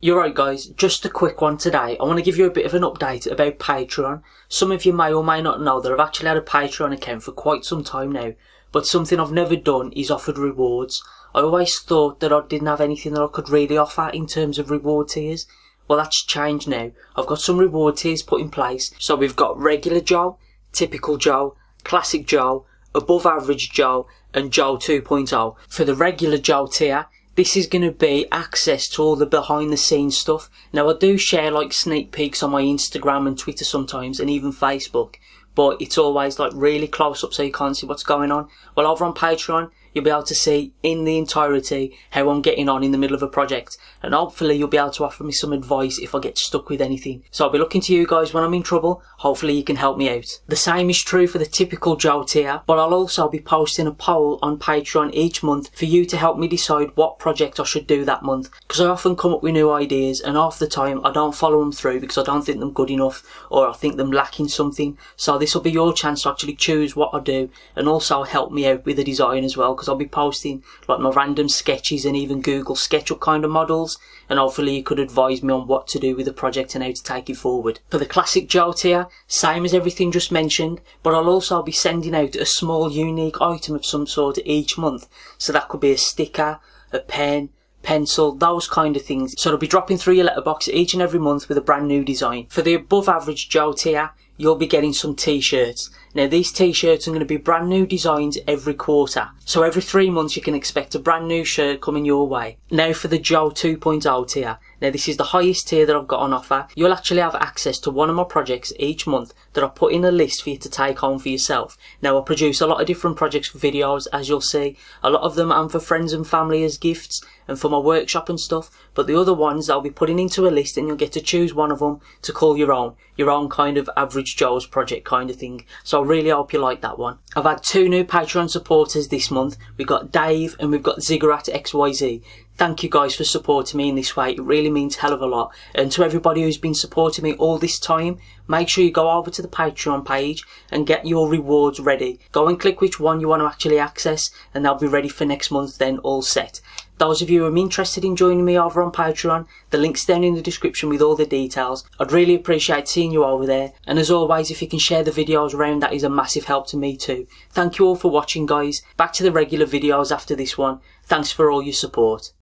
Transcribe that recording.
You're right guys, just a quick one today. I want to give you a bit of an update about Patreon. Some of you may or may not know that I've actually had a Patreon account for quite some time now, but something I've never done is offered rewards. I always thought that I didn't have anything that I could really offer in terms of reward tiers. Well, that's changed now. I've got some reward tiers put in place. So we've got regular Joe, typical Joe, classic Joe, above average Joe, and Joe 2.0. For the regular Joe tier, this is going to be access to all the behind the scenes stuff. Now I do share like sneak peeks on my Instagram and Twitter sometimes, and even Facebook, but it's always like really close up so you can't see what's going on. Well, over on Patreon, you'll be able to see in the entirety how I'm getting on in the middle of a project, and hopefully you'll be able to offer me some advice if I get stuck with anything. So I'll be looking to you guys when I'm in trouble. Hopefully you can help me out. The same is true for the typical Joe tier, but I'll also be posting a poll on Patreon each month for you to help me decide what project I should do that month, because I often come up with new ideas and half the time I don't follow them through because I don't think them good enough, or I think them lacking something. So this will be your chance to actually choose what I do and also help me out with the design as well, because I'll be posting like my random sketches and even Google SketchUp kind of models, and hopefully you could advise me on what to do with the project and how to take it forward. For the classic Joe tier, same as everything just mentioned, but I'll also be sending out a small unique item of some sort each month. So that could be a sticker, a pen, pencil, those kind of things. So it'll be dropping through your letterbox each and every month with a brand new design. For the above average Joe tier, you'll be getting some t-shirts. Now these t-shirts are going to be brand new designs every quarter. So every 3 months you can expect a brand new shirt coming your way. Now for the Joe 2.0 tier. Now this is the highest tier that I've got on offer. You'll actually have access to one of my projects each month that I put in a list for you to take home for yourself. Now I produce a lot of different projects for videos, as you'll see. A lot of them I'm for friends and family as gifts and for my workshop and stuff, but the other ones I'll be putting into a list and you'll get to choose one of them to call your own kind of average Joe's project kind of thing. So I really hope you like that one. I've had 2 new Patreon supporters this month. We've got Dave and we've got Ziggurat XYZ. Thank you guys for supporting me in this way. It really means a hell of a lot. And to everybody who's been supporting me all this time, make sure you go over to the Patreon page and get your rewards ready. Go and click which one you want to actually access and they'll be ready for next month then, all set. Those of you who are interested in joining me over on Patreon, the link's down in the description with all the details. I'd really appreciate seeing you over there. And as always, if you can share the videos around, that is a massive help to me too. Thank you all for watching guys. Back to the regular videos after this one. Thanks for all your support.